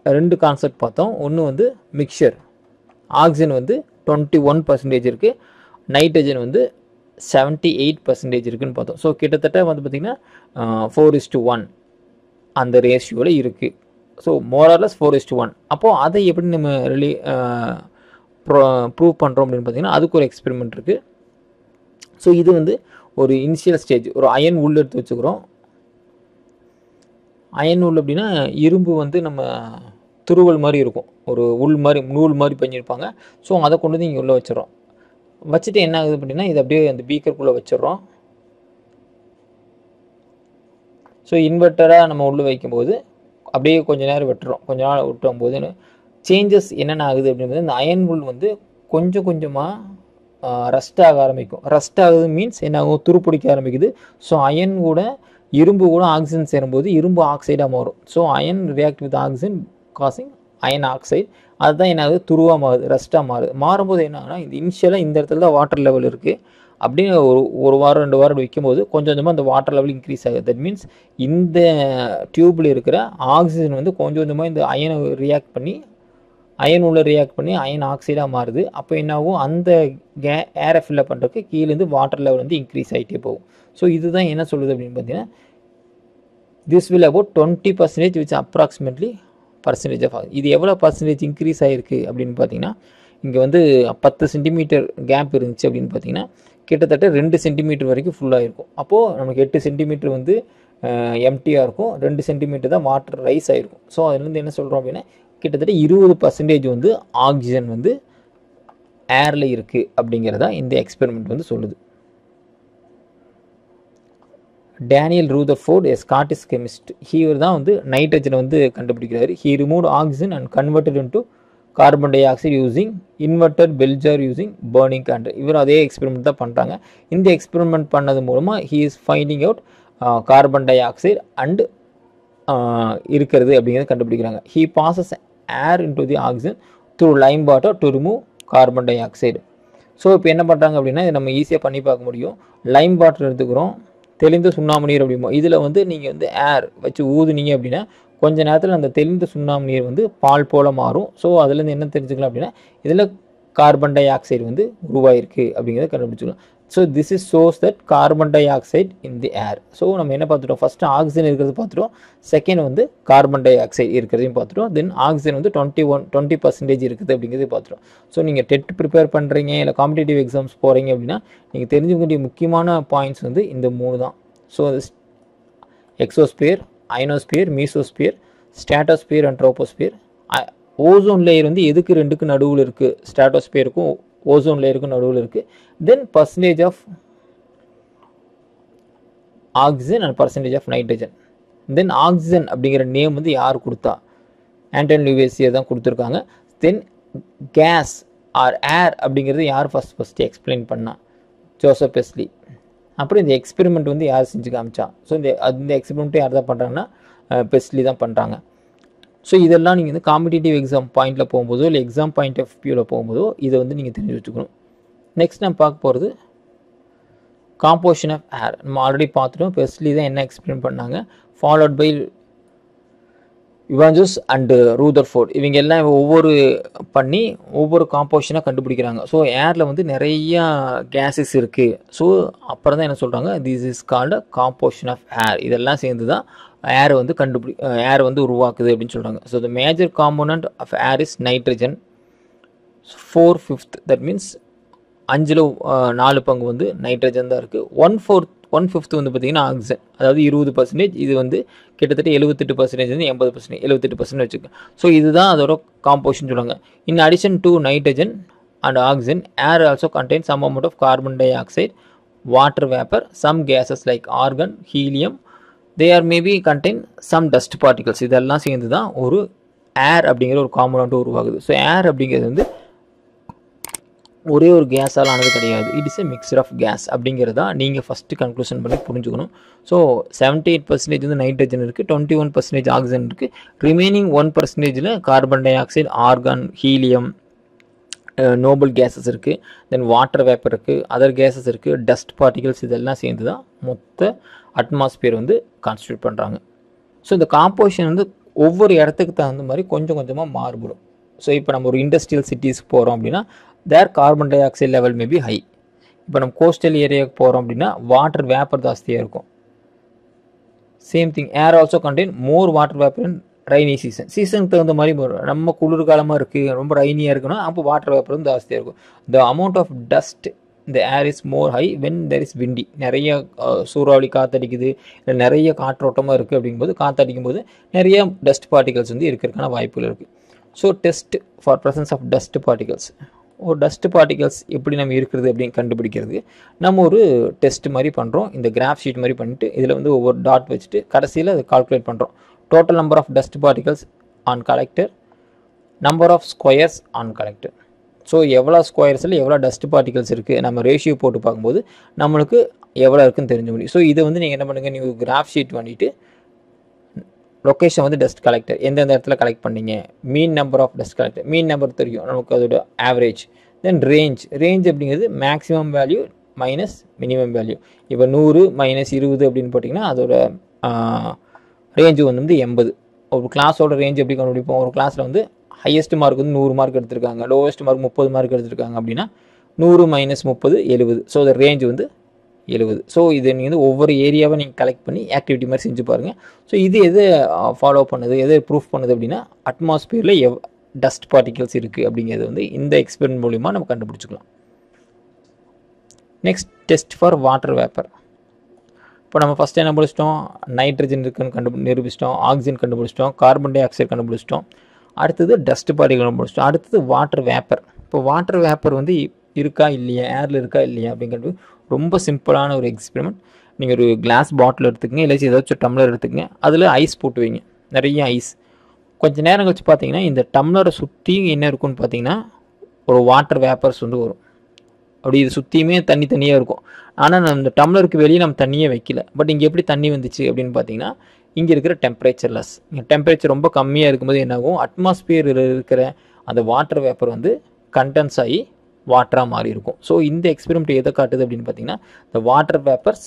Speaker 1: 2 கான்செப்ட் பார்த்தோம். ஒன்று வந்து மிக்சர், ஆக்சிஜன் வந்து 21% இருக்குது, நைட்ரஜன் வந்து 78% இருக்குன்னு பார்த்தோம். ஸோ கிட்டத்தட்ட வந்து பார்த்திங்கன்னா 4:1 அந்த ரேஷியோவில் இருக்குது. ஸோ மோரார்லஸ் 4:1. அப்போது அதை எப்படி நம்ம ப்ரூவ் பண்ணுறோம் அப்படின்னு பார்த்தீங்கன்னா, அதுக்கு ஒரு எக்ஸ்பெரிமெண்ட் இருக்குது. ஸோ இது வந்து ஒரு இனிஷியல் ஸ்டேஜ். ஒரு அயன் உள் எடுத்து வச்சுக்கிறோம். அயன் உள் அப்படின்னா இரும்பு வந்து நம்ம துருவல் மாதிரி இருக்கும், ஒரு உள் மாதிரி நூல் மாதிரி பண்ணியிருப்பாங்க. ஸோ அதை கொண்டு வந்து இங்கே உள்ளே வச்சிடறோம். வச்சுட்டு என்ன ஆகுது அப்படின்னா, இதை அப்படியே அந்த பீக்கருக்குள்ளே வச்சிடறோம். ஸோ இன்வெர்ட்டராக நம்ம உள்ளே வைக்கும்போது அப்படியே கொஞ்சம் நேரம் விட்டுறோம். கொஞ்ச நாள் விட்டும் போது சேஞ்சஸ் என்னென்ன ஆகுது அப்படின்றது, இந்த அயன் உள் வந்து கொஞ்சம் கொஞ்சமாக ரஸ்ட் ஆக ஆரம்பிக்கும். ரஸ்ட் ஆகுது மீன்ஸ் என்ன ஆகும், துருப்பிடிக்க ஆரம்பிக்குது. ஸோ அயன் கூட இரும்பு கூட ஆக்சிஜன் சேரும்போது இரும்பு ஆக்சைடாக மாறும். So iron react with oxygen causing iron oxide. அதுதான் என்ன ஆகுது, துருவாக மாறுது, ரஸ்ட்டாக மாறுது. மாறும்போது என்ன ஆகுனா, இந்த இனிஷியலாக இந்த இடத்துல தான் வாட்டர் லெவல் இருக்குது. அப்படின்னு ஒரு வாரம் 2 வாரம் வைக்கும்போது கொஞ்சம் கொஞ்சமாக அந்த வாட்டர் லெவல் இன்க்ரீஸ் ஆகுது. தட் மீன்ஸ் இந்த டியூப்பில் இருக்கிற ஆக்சிஜன் வந்து கொஞ்சம் கொஞ்சமாக இந்த அயனை ரியாக்ட் பண்ணி அயன் உள்ள ரியாக்ட் பண்ணி அயன் ஆக்சைடாக மாறுது. அப்போ என்ன ஆகும், அந்த ஏரை ஃபில்லப் பண்ணுறதுக்கு கீழேருந்து வாட்டர் லெவல் வந்து இன்க்ரீஸ் ஆகிட்டே போகும். ஸோ இதுதான் என்ன சொல்லுது அப்படின்னு பார்த்தீங்கன்னா, this will about 20% which approximately percentage of ஆகுது. இது எவ்வளோ பர்சன்டேஜ் இன்க்ரீஸ் ஆகிருக்கு அப்படின்னு பார்த்தீங்கன்னா, இங்கே வந்து 10 சென்டிமீட்டர் கேப் இருந்துச்சு அப்படின்னு பார்த்தீங்கன்னா, கிட்டத்தட்ட 2 சென்டிமீட்டர் வரைக்கும் ஃபுல்லாக இருக்கும். அப்போது நமக்கு 8 சென்டிமீட்டர் வந்து எம்டியாக இருக்கும், 2 சென்டிமீட்டர் தான் வாட்டர் ரைஸ் ஆகிருக்கும். ஸோ அதுலேருந்து என்ன சொல்கிறோம் அப்படின்னா, கிட்டத்தட்ட 20% வந்து ஆக்சிஜன் வந்து ஏரில் இருக்குது அப்படிங்கிறதா இந்த எக்ஸ்பெரிமெண்ட் வந்து சொல்லுது. Daniel Rutherford a Scottish chemist. இவர் தான் வந்து நைட்ரஜனை வந்து கண்டுபிடிக்கிறாரு. He removed oxygen and converted into carbon dioxide using inverted bell jar using burning candle. இவர் அதே எக்ஸ்பெரிமெண்ட் தான் பண்ணுறாங்க. இந்த எக்ஸ்பெரிமெண்ட் பண்ணது மூலமாக he is finding out carbon dioxide and இருக்கிறது அப்படிங்கிறத கண்டுபிடிக்கிறாங்க. He passes air into the oxygen through lime water to remove carbon dioxide. So இப்போ என்ன பண்ணுறாங்க அப்படின்னா இதை நம்ம ஈஸியாக பண்ணி பார்க்க முடியும். லைம் வாட்டர் எடுத்துக்கிறோம், தெளிந்த சுண்ணாம்பு நீர் அப்படிமோ, இதில் வந்து நீங்கள் வந்து ஏர் வச்சு ஊதுனீங்க அப்படின்னா கொஞ்ச நேரத்தில் அந்த தெளிந்த சுண்ணாம்பு நீர் வந்து பால் போல் மாறும். ஸோ அதுலேருந்து என்ன தெரிஞ்சுக்கலாம் அப்படின்னா இதில் கார்பன் டை ஆக்சைடு வந்து உருவாயிருக்கு அப்படிங்கிறத கண்டுபிடிச்சிக்கலாம். So this is shows that carbon dioxide in the air. So நம்ம என்ன பார்த்துட்டோம், ஃபஸ்ட்டு ஆக்சிஜன் இருக்கிறது பார்த்துட்டோம், செகண்ட் வந்து கார்பன் டை ஆக்சைடு இருக்கிறதையும் பார்த்துட்டோம், தென் ஆக்சிஜன் வந்து 20% இருக்குது அப்படிங்கிறத பார்த்துட்டோம். ஸோ நீங்கள் டெட் ப்ரிப்பேர் பண்ணுறீங்க இல்லை காம்படிட்டிவ் எக்ஸாம்ஸ் போகிறீங்க அப்படின்னா நீங்கள் தெரிஞ்சுக்க வேண்டிய முக்கியமான பாயிண்ட்ஸ் வந்து இந்த 3 தான். So exosphere, ionosphere, mesosphere, stratosphere and troposphere. Ozone layer வந்து எதுக்கு ரெண்டுக்கு நடுவில் இருக்குது, ஸ்ட்ராட்டோஸ்பியருக்கும் ஓசோன் லேயருக்கும் நடுவில் இருக்குது. Then percentage of oxygen and percentage of nitrogen. Then oxygen அப்படிங்கிற நேம் வந்து யார் கொடுத்தா, ஆண்டன் லுவேசியர் தான் கொடுத்துருக்காங்க. தென் கேஸ் ஆர் ஏர் அப்படிங்கிறது யார் ஃபஸ்ட்டு எக்ஸ்பிளைன் பண்ணா, ஜோசப் பெஸ்லி. அப்புறம் இந்த எக்ஸ்பெரிமெண்ட் வந்து யார் செஞ்சு காமிச்சா, ஸோ இந்த எக்ஸ்பெரிமெண்ட்டு யார் தான் பண்ணுறாங்கன்னா பெஸ்லி தான் பண்ணுறாங்க. ஸோ இதெல்லாம் நீங்கள் வந்து காம்படிட்டிவ் எக்ஸாம் பாயிண்டில் போகும்போதோ இல்லை எக்ஸாம் பாயிண்ட் ஆஃப் வியூவில் போகும்போதோ இதை வந்து நீங்கள் தெரிஞ்சு வச்சுக்கணும். நெக்ஸ்ட் நம்ம பார்க்க போகிறது காம்போசிஷன் ஆஃப் ஏர். நம்ம ஆல்ரெடி பார்த்துட்டோம், பெஸ்லி தான் என்ன எக்ஸ்பிளைன் பண்ணாங்க, ஃபாலோட் பை இவாஞ்சஸ் அண்டு ரூதர்ஃபோர்ட். இவங்க எல்லாம் ஒவ்வொரு காம்போசிஷனாக கண்டுபிடிக்கிறாங்க. ஸோ ஏரில் வந்து நிறையா கேஸஸ் இருக்குது. ஸோ அப்புறம் தான் என்ன சொல்கிறாங்க, this is called composition of air. இதெல்லாம் சேர்ந்து தான் ஏர் வந்து ஏர் வந்து உருவாக்குது அப்படின்னு சொல்கிறாங்க. So the major component of air is nitrogen 4/5. That means 4 பங்கு வந்து நைட்ரஜன் தான் இருக்குது. 1/5 வந்து பார்த்திங்கன்னா ஆக்சிஜன், அதாவது 20%. இது வந்து கிட்டத்தட்ட 78% வந்து 80%, 78% வச்சுக்கோங்க. ஸோ இதுதான் அதோட காம்போசிஷன் சொல்லுவாங்க. In addition to nitrogen and oxygen, air also contain some amount of carbon dioxide, water vapour, some gases like argon, helium, they are maybe contain some dust particles. இதெல்லாம் சேர்ந்து தான் ஒரு ஏர் அப்படிங்கிற ஒரு component உருவாகுது. So air அப்படிங்கிறது வந்து ஒரே ஒரு கேஸால் ஆனது கிடையாது, it is a mixture of gas அப்படிங்கிறதா நீங்கள் ஃபஸ்ட்டு கன்க்ளூஷன் பண்ணி புரிஞ்சுக்கணும். ஸோ 78% வந்து நைட்ரஜன் இருக்குது, 21% ஆக்சிஜன் இருக்குது, remaining 1% carbon dioxide, argon, helium, noble gases இருக்குது, தென் வாட்டர் வேப்பர் இருக்குது, அதர் கேஸஸ் இருக்குது, டஸ்ட் பார்ட்டிகல்ஸ், இதெல்லாம் சேர்ந்து தான் மொத்த அட்மாஸ்பியர் வந்து கான்ஸ்டியூட் பண்ணுறாங்க. ஸோ இந்த காம்போசிஷன் வந்து ஒவ்வொரு இடத்துக்கு தகுந்த மாதிரி கொஞ்சம் கொஞ்சமாக மாறுபடும். ஸோ இப்போ நம்ம ஒரு இண்டஸ்ட்ரியல் சிட்டிஸ்க்கு போகிறோம் அப்படின்னா there carbon dioxide level maybe high. இப்போ நம்ம கோஸ்டல் ஏரியாவுக்கு போகிறோம் அப்படின்னா வாட்டர் வேப்பர் ஜாஸ்தியாக இருக்கும். Same thing, air also contain more water vapour in rainy சீசனுக்கு தகுந்த மாதிரி நம்ம குளிர்காலமாக இருக்குது, ரொம்ப ரைனியாக இருக்குன்னா அப்போ வாட்டர் வேப்பர் வந்து ஜாஸ்தியாக இருக்கும். த அமௌண்ட் ஆஃப் டஸ்ட் இந்த air is more high when there is windy. நிறைய சூறாவளி காற்றடிக்குது, இல்லை நிறைய காற்றோட்டமாக இருக்குது அப்படிங்கும்போது காற்றடிக்கும் போது நிறைய டஸ்ட் பார்ட்டிகல்ஸ் வந்து இருக்கிறதுக்கான வாய்ப்புகள் இருக்குது. So test for presence of dust particles, ஒரு டஸ்ட் பார்ட்டிகல்ஸ் எப்படி நம்ம இருக்கிறது அப்படின்னு கண்டுபிடிக்கிறது நம்ம ஒரு டெஸ்ட் மாதிரி பண்ணுறோம். இந்த கிராஃப் ஷீட் மாதிரி பண்ணிட்டு இதில் வந்து ஒவ்வொரு டாட் வச்சுட்டு கடைசியில் அதை கால்குலேட் பண்ணுறோம். Total number of dust particles on collector, number of squares on collector. So எவ்வளோ ஸ்கொயர்ஸில் எவ்வளோ டஸ்ட் பார்ட்டிகல்ஸ் இருக்குது நம்ம ரேஷியோ போட்டு பார்க்கும்போது நம்மளுக்கு எவ்வளோ இருக்குன்னு தெரிஞ்ச முடியும். ஸோ இதை வந்து நீங்கள் என்ன பண்ணுங்கள், நீங்கள் கிராஃப் ஷீட் பண்ணிவிட்டு லொக்கேஷன் வந்து டஸ்ட் கலெக்டர் எந்தெந்த இடத்துல கலெக்ட் பண்ணீங்க, mean number of dust collector, mean number தெரியும் நமக்கு, அதோட ஆவரேஜ், தென் ரேஞ்ச் அப்படிங்கிறது maximum value minus minimum value. இப்போ 100 - 20 அப்படின்னு போட்டிங்கன்னா அதோட ரேஞ்சு வந்து 80. ஒரு கிளாஸோட ரேஞ்ச் எப்படி கண்டுபிடிப்போம், ஒரு கிளாஸில் வந்து ஹையஸ்ட் மார்க் வந்து 100 மார்க் எடுத்திருக்காங்க, லோவஸ்ட் மார்க் 30 மார்க் எடுத்திருக்காங்க அப்படின்னா 100 - 30 70. ஸோ அந்த ரேஞ்ச் வந்து 70. ஸோ இது நீங்கள் வந்து ஒவ்வொரு ஏரியாவை நீங்கள் கலெக்ட் பண்ணி ஆக்டிவிட்டி மாதிரி செஞ்சு பாருங்கள். ஸோ இது எது ஃபாலோ பண்ணுது, எது ப்ரூஃப் பண்ணுது அப்படின்னா அட்மாஸ்பியரில் டஸ்ட் பார்ட்டிகல்ஸ் இருக்குது அப்படிங்கிறது வந்து இந்த எக்ஸ்பெரிமெண்ட் மூலிமா நம்ம கண்டுபிடிச்சிக்கலாம். Next test for water vapour. இப்போ நம்ம ஃபஸ்ட்டு என்ன படிச்சிட்டோம், நைட்ரஜன் இருக்குன்னு நிரூபிச்சிட்டோம், ஆக்சிஜன் கண்டுபிடிச்சிட்டோம், கார்பன் டை ஆக்சைடு கண்டுபிடிச்சிட்டோம், அடுத்தது டஸ்ட் பார்ட்டிகல் கண்டுபிடிச்சிட்டோம், அடுத்தது வாட்டர் வேப்பர். இப்போ வாட்டர் வேப்பர் வந்து இருக்கா இல்லையா, ஏரில் இருக்கா இல்லையா அப்படிங்கிறது ரொம்ப சிம்பிளான ஒரு எக்ஸ்பெரிமெண்ட். நீங்கள் ஒரு கிளாஸ் பாட்டில் எடுத்துக்கங்க, இல்லை ஏதாச்சும் டம்ளர் எடுத்துக்கங்க, அதில் ஐஸ் போட்டு வைங்க, நிறைய ஐஸ். கொஞ்சம் நேரம் கழிச்சு பார்த்தீங்கன்னா இந்த டம்ளரை சுற்றி என்ன இருக்குன்னு பார்த்தீங்கன்னா ஒரு வாட்டர் வேப்பர்ஸ் வந்து வரும். அப்படி இது சுற்றியுமே தண்ணி தண்ணியாக இருக்கும். ஆனால் நம்ம இந்த டம்ளருக்கு வெளியே நம்ம தண்ணியே வைக்கல. பட் இங்கே எப்படி தண்ணி வந்துச்சு அப்படின்னு பார்த்தீங்கன்னா இங்கே இருக்கிற டெம்பரேச்சர் லெஸ். இங்கே டெம்பரேச்சர் ரொம்ப கம்மியாக இருக்கும்போது என்னாகும், அட்மாஸ்பியரில் இருக்கிற அந்த வாட்டர் வேப்பர் வந்து கண்டென்ஸ் ஆகி வாட்டராக மாறி இருக்கும். ஸோ இந்த எக்ஸ்பெரிமெண்ட் எதை காட்டுது அப்படின்னு பார்த்தீங்கன்னா இந்த வாட்டர் வேப்பர்ஸ்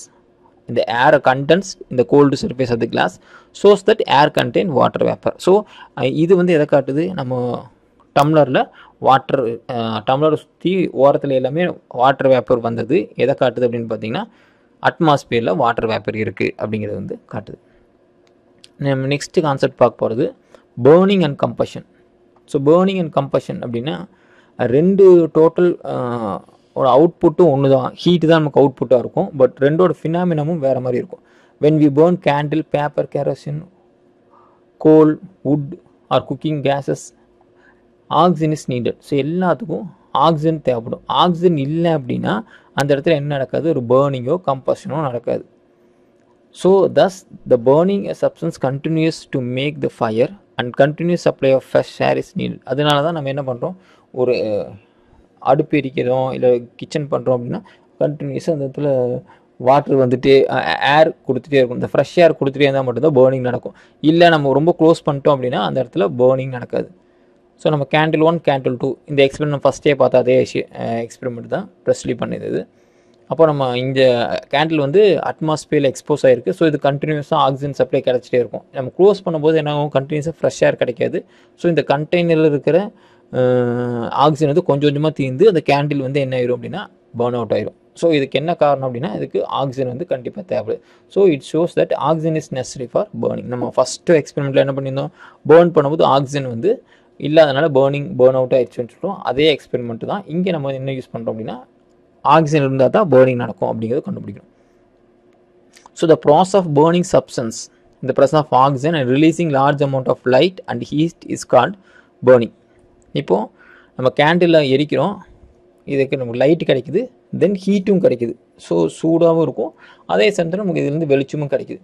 Speaker 1: இந்த ஏரை கண்டென்ஸ் இந்த cold surface of the glass shows that air contain water vapour. So இது வந்து எதை காட்டுது, நம்ம டம்ளரில் வாட்டர் டம்ளரை சுற்றி ஓரத்தில் எல்லாமே வாட்டர் வேப்பர் வந்தது எதை காட்டுது அப்படின்னு பார்த்தீங்கன்னா அட்மாஸ்பியரில் வாட்டர் வேப்பர் இருக்குது அப்படிங்கிறது வந்து காட்டுது. நம்ம நெக்ஸ்ட் கான்செப்ட் பார்க்க போகிறது burning and combustion. So burning and combustion அப்படின்னா ரெண்டு டோட்டல் ஒரு அவுட்புட்டும் ஒன்று தான், ஹீட்டு தான் நமக்கு அவுட்புட்டாக இருக்கும். பட் ரெண்டோட ஃபினாமினமும் வேறு மாதிரி இருக்கும். When we burn candle, paper, kerosene, coal, wood or cooking gases, oxygen is needed. So எல்லாத்துக்கும் ஆக்சிஜன் தேவைப்படும். ஆக்சிஜன் இல்லை அப்படின்னா அந்த இடத்துல என்ன நடக்காது, ஒரு பேர்னிங்கோ கம்பஷனோ நடக்காது. So thus the burning a substance continues to make the fire and continuous supply of fresh air is needed. அதனால தான் நம்ம என்ன பண்ணுறோம், ஒரு அடுப்பு எரிக்கிறோம் இல்லை கிச்சன் பண்ணுறோம் அப்படின்னா கண்டினியூஸாக அந்த இடத்துல வாட்டர் வந்துட்டு ஏர் கொடுத்துட்டே இருக்கும். இந்த ஃப்ரெஷ் ஏர் கொடுத்துட்டே இருந்தால் மட்டும்தான் பேர்னிங் நடக்கும். இல்லை நம்ம ரொம்ப க்ளோஸ் பண்ணிட்டோம் அப்படின்னா அந்த இடத்துல பேர்னிங் நடக்காது. ஸோ நம்ம கேண்டில் 1 கேண்டில் 2 இந்த எக்ஸ்பெரிமெண்ட் ஃபஸ்ட்டே பார்த்தா அதே எக்ஸ்பெரிமெண்ட் தான் ப்ரெஸ்லி பண்ணியது. அப்போ நம்ம இந்த கேண்டில் வந்து அட்மாஸ்பியரில் எக்ஸ்போஸ் ஆகிருக்கு. ஸோ இது கண்டினியூஸாக ஆக்சிஜன் சப்ளை கிடச்சிட்டே இருக்கும். நம்ம க்ளோஸ் பண்ணும்போது என்ன ஆகும், கண்டினியூஸாக ஃப்ரெஷ் ஏர் கிடைக்காது. ஸோ இந்த கண்டெய்னரில் இருக்கிற ஆக்சிஜன் வந்து கொஞ்சம் கொஞ்சமாக தீர்ந்து அந்த கேண்டில் வந்து என்ன ஆயிரும் அப்படின்னா பர்ன் அவுட் ஆயிரும். ஸோ இதுக்கு என்ன காரணம் அப்படின்னா இதுக்கு ஆக்சிஜன் வந்து கண்டிப்பாக தேவைப்படுது. So it shows that oxygen is necessary for burning. நம்ம ஃபஸ்ட்டு எக்ஸ்பெரிமெண்ட்டில் என்ன பண்ணியிருந்தோம், பர்ன் பண்ணும்போது ஆக்சிஜன் வந்து இல்லாதனால பர்ன் அவுட் ஆயிடுச்சுன்னு சொல்கிறோம். அதே எக்ஸ்பெரிமெண்ட் தான் இங்கே நம்ம என்ன யூஸ் பண்ணுறோம் அப்படின்னா ஆக்சிஜன் இருந்தால் தான் பர்னிங் நடக்கும் அப்படிங்கிறத கண்டுபிடிக்கணும். So the process of burning substance இந்த presence of oxygen and releasing large amount of light and heat is called burning. இப்போது நம்ம கேண்டில் எரிக்கிறோம், இதுக்கு நமக்கு லைட்டு கிடைக்குது, தென் ஹீட்டும் கிடைக்குது. ஸோ சூடாகவும் இருக்கும், அதே சமயத்தில் நமக்கு இதுலேருந்து வெளிச்சமும் கிடைக்குது.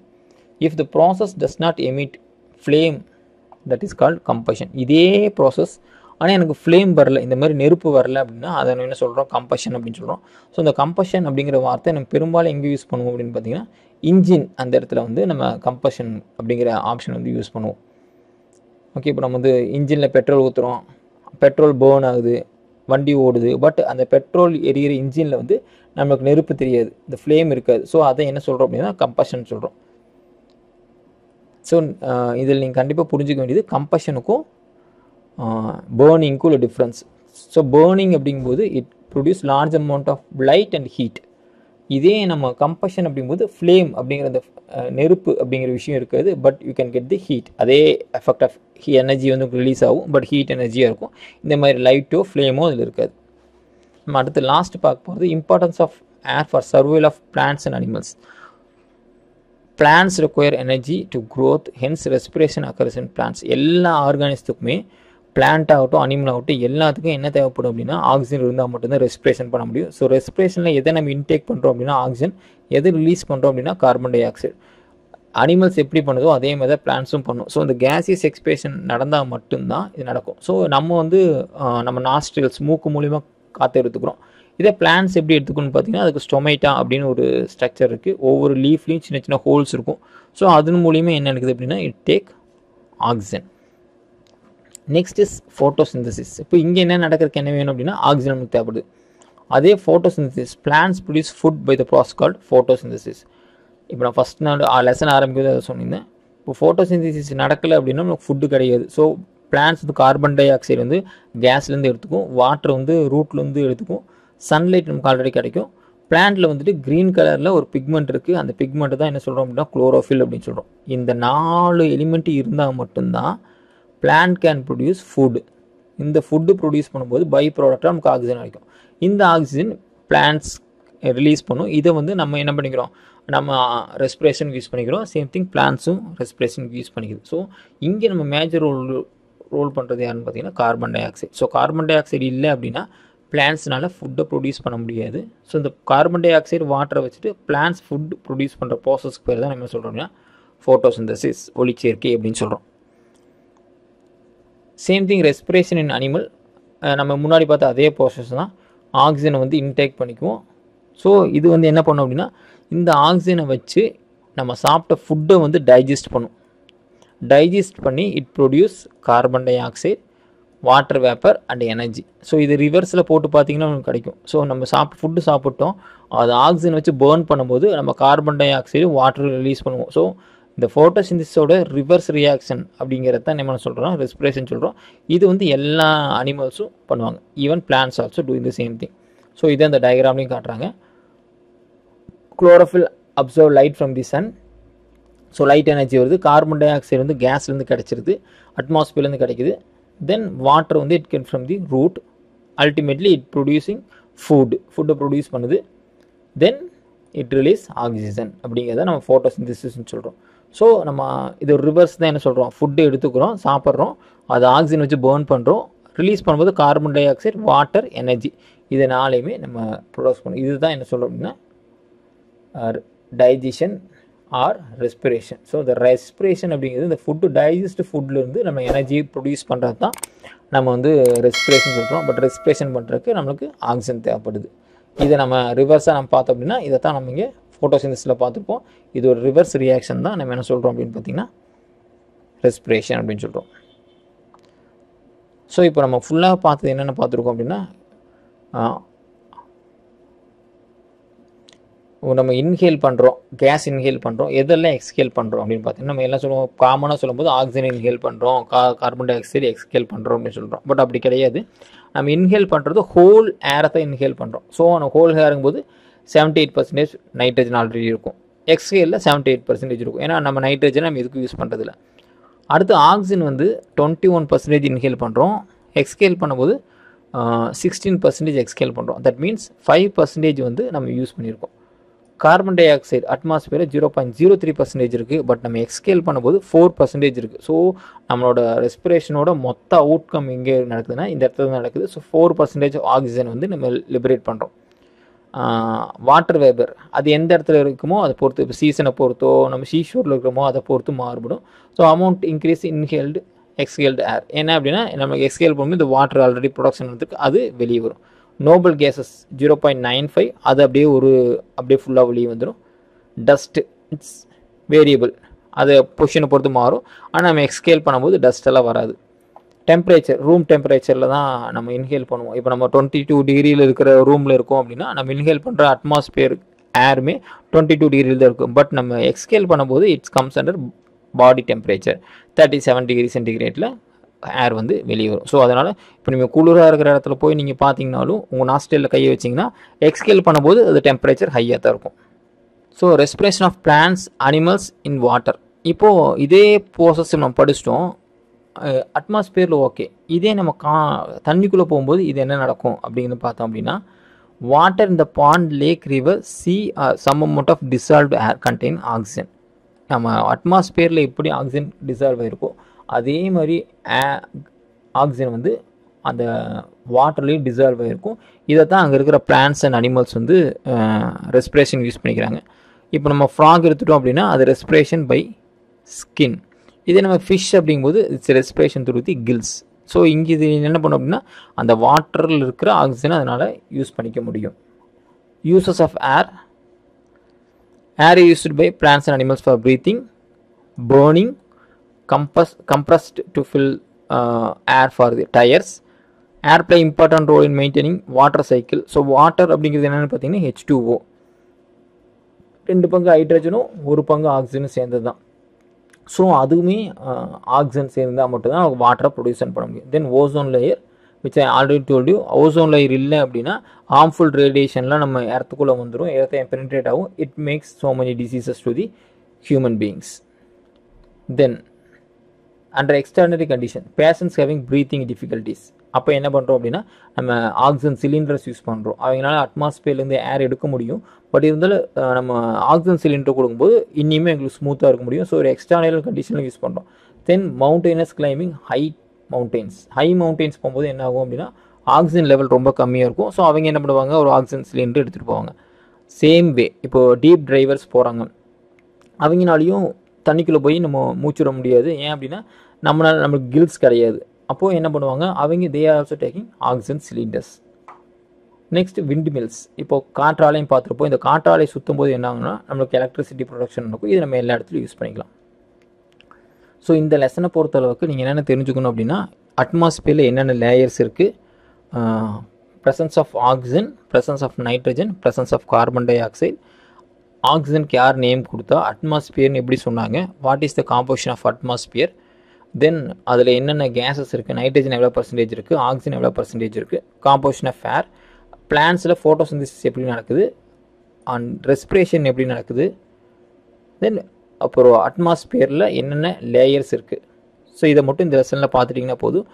Speaker 1: If the process does not emit flame that is called combustion. இதே ப்ராசஸ் ஆனால் எனக்கு ஃப்ளேம் வரல, இந்த மாதிரி நெருப்பு வரல அப்படின்னா அதை நம்ம என்ன சொல்கிறோம், கம்பஷன் அப்படின்னு சொல்கிறோம். ஸோ இந்த கம்பஷன் அப்படிங்கிற வார்த்தை நம்ம பெரும்பாலும் எங்கே யூஸ் பண்ணுவோம் அப்படின்னு பார்த்தீங்கன்னா இன்ஜின் அந்த இடத்துல வந்து நம்ம கம்பஷன் அப்படிங்கிற ஆப்ஷன் வந்து யூஸ் பண்ணுவோம். ஓகே, இப்போ நம்ம வந்து இன்ஜினில் பெட்ரோல் ஊற்றுறோம், பெட்ரோல் பேர்ன் ஆகுது, வண்டி ஓடுது. பட் அந்த பெட்ரோல் எரியிற இன்ஜினில் வந்து நமக்கு நெருப்பு தெரியாது, இந்த ஃப்ளேம் இருக்காது. ஸோ அதை என்ன சொல்கிறோம் அப்படின்னா கம்பஷன் சொல்கிறோம். ஸோ இதில் நீங்கள் கண்டிப்பாக புரிஞ்சிக்க வேண்டியது கம்பஷனுக்கும் பேர்னிங்க்கும் உள்ள டிஃப்ரென்ஸ். ஸோ பேர்னிங் அப்படிங்கும்போது it produce large amount of light and heat. இதே நம்ம கம்பஷன் அப்படிங்கும்போது ஃப்ளேம் அப்படிங்கிற அந்த நெருப்பு அப்படிங்கிற விஷயம் இருக்காது, but you can get the heat. அதே எஃபெக்ட் ஆஃப் எனர்ஜி வந்து ரிலீஸ் ஆகும், பட் ஹீட் எனர்ஜியாக இருக்கும். இந்த மாதிரி லைட்டோ ஃப்ளேமோ அதில் இருக்காது. நம்ம அடுத்து லாஸ்ட் பார்க்க போகிறது importance of air for survival of plants and animals. Plants require energy to growth, hence respiration occurs in plants. எல்லா ஆர்கானிசத்துக்குமே பிளான்ட் ஆகட்டும் அனிமல் ஆகட்டும் எல்லாத்துக்கும் என்ன தேவைப்படும் அப்படின்னா ஆக்சிஜன் இருந்தால் மட்டும்தான் ரெஸ்பிரேஷன் பண்ண முடியும். ஸோ ரெஸ்பிரேஷனில் எதை நம்ம இன்டேக் பண்ணுறோம் அப்படின்னா ஆக்சிஜன், எது ரிலீஸ் பண்ணுறோம் அப்படின்னா கார்பன் டை ஆக்சைடு. அனிமல்ஸ் எப்படி பண்ணுதோ அதே மாதிரி தான் பிளான்ட்ஸும் பண்ணும். ஸோ இந்த கேசியஸ் எக்ஸ்பிரேஷன் நடந்தால் மட்டும்தான் இது நடக்கும். ஸோ நம்ம வந்து நம்ம நாஸ்ட்ரில்ஸ் மூக்கு மூலிமா காற்று எடுத்துக்கிறோம். இதே பிளான்ட்ஸ் எப்படி எடுத்துக்கணும்னு பார்த்தீங்கன்னா அதுக்கு ஸ்டொமைட்டா அப்படின்னு ஒரு ஸ்ட்ரக்சர் இருக்குது. ஒவ்வொரு லீஃப்லேயும் சின்ன சின்ன ஹோல்ஸ் இருக்கும். ஸோ அதன் மூலியமாக என்ன நடக்குது அப்படின்னா it take oxygen. Next is photosynthesis. இப்போ இங்கே என்ன நடக்கிறதுக்கு என்ன வேணும் அப்படின்னா ஆக்சிஜன் நமக்கு தேவைப்படுது. அதே photosynthesis plants produce food by the process called photosynthesis. இப்போ நான் ஃபஸ்ட் நான் லெசன் ஆரம்பிக்கிறது அதை சொன்னிருந்தேன். இப்போ ஃபோட்டோசிந்தசிஸ் நடக்கலை அப்படின்னா நமக்கு ஃபுட்டு கிடையாது. ஸோ பிளான்ட்ஸ் வந்து கார்பன் டை ஆக்சைடு வந்து கேஸ்லேருந்து எடுத்துக்கும், வாட்டர் வந்து ரூட்லேருந்து எடுத்துக்கும், சன்லைட் நமக்கு ஆல்ரெடி கிடைக்கும். பிளான்ட்டில் வந்துட்டு க்ரீன் கலரில் ஒரு பிக்மெண்ட் இருக்குது, அந்த பிக்மெண்ட்டு தான் என்ன சொல்கிறோம் அப்படின்னா குளோரோஃபில் அப்படின்னு சொல்கிறோம். இந்த 4 எலிமெண்ட் இருந்தால் மட்டும்தான் பிளான்ட் கேன் ப்ரொடியூஸ் ஃபுட்டு. இந்த ஃபுட்டு ப்ரொடியூஸ் பண்ணும்போது பை ப்ராடக்டாக நமக்கு ஆக்சிஜன் கிடைக்கும். இந்த ஆக்சிஜன் பிளான்ட்ஸ் ரிலீஸ் பண்ணும். இதை வந்து நம்ம என்ன பண்ணிக்கிறோம், நம்ம ரெஸ்பிரேஷனுக்கு யூஸ் பண்ணிக்கிறோம். சேம் திங் பிளான்ட்ஸும் ரெஸ்பிரேஷனுக்கு யூஸ் பண்ணிக்குது. ஸோ இங்கே நம்ம மேஜர் ரோல் பண்ணுறது யாருன்னு பார்த்தீங்கன்னா carbon dioxide. So carbon dioxide இல்லை அப்படின்னா பிளான்ஸ்னால ஃபுட்டை ப்ரொடியூஸ் பண்ண முடியாது. ஸோ இந்த கார்பன் டை ஆக்சைடு வாட்டரை வச்சுட்டு பிளான்ஸ் ஃபுட் ப்ரொடியூஸ் பண்ணுற ப்ராசஸ்க்கு பேர் தான் நம்ம சொல்கிறோம்னா ஃபோட்டோசிந்தசிஸ், ஒளிச்சேர்க்கை அப்படின்னு சொல்கிறோம். சேம் திங் ரெஸ்பிரேஷன் இன் அனிமல், நம்ம முன்னாடி பார்த்த அதே ப்ராசஸ் தான். ஆக்சிஜனை வந்து இன்டேக் பண்ணிக்குவோம். ஸோ இது வந்து என்ன பண்ணோம் அப்படின்னா இந்த ஆக்சிஜனை வச்சு நம்ம சாப்பிட்ட ஃபுட்டை வந்து டைஜஸ்ட் பண்ணும். டைஜஸ்ட் பண்ணி it produce carbon dioxide, water vapour and energy. So இது ரிவர்ஸில் போட்டு பார்த்தீங்கன்னா நமக்கு கிடைக்கும். ஸோ நம்ம ஃபுட்டு சாப்பிட்டோம், அது ஆக்சிஜன் வச்சு பேர்ன் பண்ணும்போது நம்ம carbon dioxide water release பண்ணுவோம். ஸோ இந்த ஃபோட்டோசிந்தசிஸோட ரிவர்ஸ் ரியாக்ஷன் அப்படிங்கிறத தான் நம்ம சொல்கிறோம் ரெஸ்பிரேஷன் சொல்கிறோம். இது வந்து எல்லா அனிமல்ஸும் பண்ணுவாங்க. Even plants also doing the same thing. So இதை அந்த டயக்ராம்லையும் காட்டுறாங்க. Chlorophyll absorb light from the sun. So light energy வருது, கார்பன் டை ஆக்சைடு வந்து கேஸ்லேருந்து கிடச்சிருது, அட்மாஸ்பியர்லேருந்து கிடைக்குது. தென் வாட்டர் வந்து it get from the root, ultimately it producing ஃபுட்டை ப்ரொடியூஸ் பண்ணுது. தென் இட் ரிலீஸ் ஆக்சிஜன் அப்படிங்கிறத நம்ம ஃபோட்டோசிந்தசிஸ்ன்னு சொல்கிறோம். ஸோ நம்ம இது ஒரு ரிவர்ஸ் தான் என்ன சொல்கிறோம், ஃபுட்டு எடுத்துக்கிறோம், சாப்பிட்றோம், அது ஆக்சிஜன் வச்சு பேர்ன் பண்ணுறோம், ரிலீஸ் பண்ணும்போது carbon dioxide, water, energy இதனாலேயுமே நம்ம ப்ரொடியூஸ் பண்ணுறோம். இதுதான் என்ன சொல்கிறோம் அப்படின்னா டைஜஷன் ஆர் ரெஸ்பிரேஷன். ஸோ இந்த ரெஸ்பிரேஷன் அப்படிங்கிறது இந்த ஃபுட்டு டைஜஸ்ட் ஃபுட்லேருந்து நம்ம எனர்ஜியை ப்ரொடியூஸ் பண்ணுறது தான் நம்ம வந்து ரெஸ்பிரேஷன் சொல்கிறோம். பட் ரெஸ்பிரேஷன் பண்ணுறதுக்கு நம்மளுக்கு ஆக்சிஜன் தேவைப்படுது. இதை நம்ம ரிவர்ஸாக நம்ம பார்த்தோம் அப்படின்னா இதை தான் நம்ம இங்கே ஃபோட்டோசிந்தசிஸில் பார்த்துருப்போம். இது ஒரு ரிவர்ஸ் ரியாக்ஷன் தான் நம்ம என்ன சொல்கிறோம் அப்படின்னு பார்த்தீங்கன்னா ரெஸ்பிரேஷன் அப்படின்னு சொல்கிறோம். ஸோ இப்போ நம்ம ஃபுல்லாக பார்த்தது என்னென்ன பார்த்துருக்கோம் அப்படின்னா நம்ம இன்ஹேல் பண்ணுறோம், கேஸ் இன்ஹேல் பண்ணுறோம், எதெல்லாம் எக்ஸ்ஹேல் பண்ணுறோம் அப்படின்னு பார்த்தீங்கன்னா நம்ம எல்லாம் சொல்லுவோம். காமனாக சொல்லும்போது ஆக்சிஜன் இன்ஹேல் பண்ணுறோம், கார்பன் டை ஆக்சைடு எக்ஸ்ஹேல் பண்ணுறோம் அப்படின்னு சொல்கிறோம். பட் அப்படி கிடையாது. நம்ம இன்ஹேல் பண்ணுறது ஹோல் ஏரத்தை இன்ஹேல் பண்ணுறோம். ஸோ நம்ம ஹோல் ஏருங்கும்போது 78% நைட்ரஜன் ஆல்ரெடி இருக்கும், எக்ஸ்ஹேலில் 78% இருக்கும். ஏன்னா நம்ம நைட்ரஜனை நம்ம எதுக்கு யூஸ் பண்ணுறதில்ல. அடுத்து ஆக்சிஜன் வந்து 21% இன்ஹேல் பண்ணுறோம், எக்ஸ்ஹேல் பண்ணும்போது 16% எக்ஸ்ஹேல் பண்ணுறோம். தட் மீன்ஸ் 5% வந்து நம்ம யூஸ் பண்ணியிருக்கோம். கார்பன் டை ஆக்சைடு அட்மாஸ்பியரில் 0.03% இருக்குது, பட் நம்ம எக்ஸ்ஹேல் பண்ணும்போது 4% இருக்குது. ஸோ நம்மளோட ரெஸ்பிரேஷனோட மொத்த அவுட்கம் எங்கே நடக்குதுன்னா இந்த இடத்துல நடக்குது. ஸோ 4% ஆக்சிஜன் வந்து நம்ம லிபரேட் பண்ணுறோம். வாட்டர் வேப்பர் அது எந்த இடத்துல இருக்குமோ அதை பொறுத்து, இப்போ சீசனை பொறுத்தோ நம்ம சீஷோரில் இருக்கிறோமோ அதை பொறுத்து மாறுபடும். ஸோ அமௌண்ட் இன்க்ரீஸ் இன்ஹேல்டு எக்ஸ்ஹேல்டு ஏர். என்ன அப்படின்னா நம்ம எக்ஸ்ஹேல் பண்ணும்போது இந்த வாட்டர் ஆல்ரெடி ப்ரொடக்ஷன் வந்துருக்கு, அது வெளியே வரும். நோபல் கேஸஸ் 0.95 அது அப்படியே ஃபுல்லாக வெளியே வந்துடும். டஸ்ட்டு இட்ஸ் வேரியபிள், அது பொசிஷனை பொறுத்து மாறும். ஆனால் நம்ம எக்ஸ்ஹேல் பண்ணும்போது டஸ்ட்டெல்லாம் வராது. டெம்பரேச்சர், ரூம் டெம்பரேச்சரில் தான் நம்ம இன்ஹேல் பண்ணுவோம். இப்போ நம்ம 22 டிகிரியில் இருக்கிற ரூமில் இருக்கோம் அப்படின்னா நம்ம இன்ஹேல் பண்ணுற அட்மாஸ்பியர் ஏருமே 22 டிகிரியில் தான் இருக்கும். பட் நம்ம எக்ஸ்ஹேல் பண்ணும்போது it's comes under body temperature 37 degree சென்டிகிரேட்டில் ஏர் வந்து வெளியே வரும். ஸோ அதனால் இப்போ நீங்கள் குளிராக இருக்கிற இடத்துல போய் நீங்கள் பார்த்தீங்கனாலும் உங்கள் நாஸ்ட்ரலில் கையை வச்சிங்கன்னா எக்ஸ்ஹேல் பண்ணும்போது அது டெம்பரேச்சர் ஹையாக தான் இருக்கும். So respiration of plants, animals in water. இப்போது இதே ப்ராசஸ் நம்ம படிச்சிட்டோம் அட்மாஸ்பியரில். ஓகே, இதே நம்ம தண்ணிக்குள்ளே போகும்போது இது என்ன நடக்கும் அப்படின்னு பார்த்தோம் அப்படின்னா வாட்டர் இந்த pond, lake, river, sea some amount of dissolved air contain oxygen. நம்ம அட்மாஸ்பியரில் எப்படி ஆக்சிஜன் டிசால்வ் ஆகிருக்கோ அதே மாதிரி ஆக்சிஜன் வந்து அந்த வாட்டர்லேயும் டிசால்வ் ஆகிருக்கும். இதை தான் அங்கே இருக்கிற பிளான்ட்ஸ் அண்ட் அனிமல்ஸ் வந்து ரெஸ்பிரேஷன் யூஸ் பண்ணிக்கிறாங்க. இப்போ நம்ம ஃப்ராக் எடுத்துட்டோம் அப்படின்னா அது ரெஸ்பிரேஷன் பை ஸ்கின். இதே நம்ம ஃபிஷ் அப்படிங்கும்போது it's respiration through the gills. So இங்கே இது என்ன பண்ணோம் அப்படின்னா அந்த வாட்டரில் இருக்கிற ஆக்சிஜனை அதனால் யூஸ் பண்ணிக்க முடியும். Uses of air. Air used by plants and animals for breathing, burning, compressed to fill air for the tires. Air play important role in maintaining water cycle. So water அப்படிங்கிறது என்னென்னு பார்த்தீங்கன்னா H2O, 2 பங்கு ஹைட்ரஜனும் 1 பங்கு ஆக்சிஜனும் சேர்ந்தது தான். So அதுவுமே oxygen சேர்ந்தால் மட்டும்தான் வாட்டரை ப்ரொடியூஷன் பண்ண முடியும். Then ozone layer which I already told you. Ozone layer இல்லை அப்படின்னா ஹார்ம்ஃபுல் ரேடியேஷன்லாம் நம்ம எர்த்துக்குள்ளே வந்துடும், எர்த்தை பெனிட்ரேட் ஆகும். It makes so many diseases to the human beings. Then under extraordinary condition patients having breathing difficulties, அப்போ என்ன பண்ணுறோம் அப்படின்னா நம்ம ஆக்சிஜன் சிலிண்டர்ஸ் யூஸ் பண்ணுறோம். அவங்களால அட்மாஸ்பியர்லேருந்து ஏர் எடுக்க முடியும். பட் இருந்தாலும் நம்ம ஆக்சிஜன் சிலிண்டர் கொடுக்கும்போது இன்னுமே எங்களுக்கு ஸ்மூத்தாக இருக்க முடியும். ஸோ ஒரு எக்ஸ்டர்னல் கண்டிஷனில் யூஸ் பண்ணுறோம். தென் மவுண்டெயினஸ் கிளைம்பிங் ஹை மவுண்டெயின்ஸ் போகும்போது என்ன ஆகும் அப்படின்னா ஆக்சிஜன் லெவல் ரொம்ப கம்மியாக இருக்கும். ஸோ அவங்க என்ன பண்ணுவாங்க, ஒரு ஆக்சிஜன் சிலிண்டர் எடுத்துகிட்டு போவாங்க. சேம் வே இப்போது டீப் டிரைவர்ஸ் போகிறாங்க, அவங்களாலையும் தண்ணிக்குள்ளே போய் நம்ம மூச்சுட முடியாது. ஏன் அப்படின்னா நம்மளுக்கு கில்ஸ் கிடையாது. அப்போது என்ன பண்ணுவாங்க, அவங்க they are also taking oxygen cylinders. Next wind mills. இப்போது காற்றாலையும் பார்த்துருப்போம். இந்த காற்றாலை சுற்றும் போது என்ன ஆகுனா நம்மளுக்கு எலக்ட்ரிசிட்டி ப்ரொடக்ஷன் இருக்கும். இது நம்ம எல்லா இடத்துலையும் யூஸ் பண்ணிக்கலாம். ஸோ இந்த லெசனை பொறுத்தளவுக்கு நீங்கள் என்னென்ன தெரிஞ்சுக்கணும் அப்படின்னா, அட்மாஸ்பியரில் என்னென்ன லேயர்ஸ் இருக்குது, presence of oxygen, presence of nitrogen, presence of carbon dioxide, ஆக்சிஜனுக்கு யார் நேம் கொடுத்தா, அட்மாஸ்பியர்னு எப்படி சொன்னாங்க, what is the composition of atmosphere, then அதில் என்னென்ன கேஸஸ் இருக்குது, நைட்ரஜன் எவ்வளோ பர்சன்டேஜ் இருக்குது, ஆக்சிஜன் எவ்வளோ பர்சன்டேஜ் இருக்குது, காம்போசிஷன் ஆஃப் ஏர், பிளான்ஸில் ஃபோட்டோசிந்தசிஸ் எப்படி நடக்குது, அண்ட் ரெஸ்பிரேஷன் எப்படி நடக்குது, தென் அப்புறம் அட்மாஸ்பியரில் என்னென்ன லேயர்ஸ் இருக்குது. ஸோ இதை மட்டும் இந்த லெசனில் பார்த்துட்டிங்கன்னா போதும்.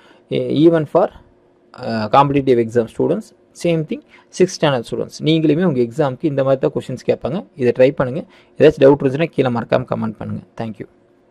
Speaker 1: Even for competitive exam students, same thing 6th standard students, நீங்களுமே உங்கள் எக்ஸாமுக்கு இந்த மாதிரி தான் கொஷின்ஸ் கேட்பாங்க. இதை ட்ரை பண்ணுங்கள். ஏதாச்சும் டவுட் இருந்துச்சுன்னா கீழே மறக்காமல் கமெண்ட் பண்ணுங்கள். தேங்க்யூ.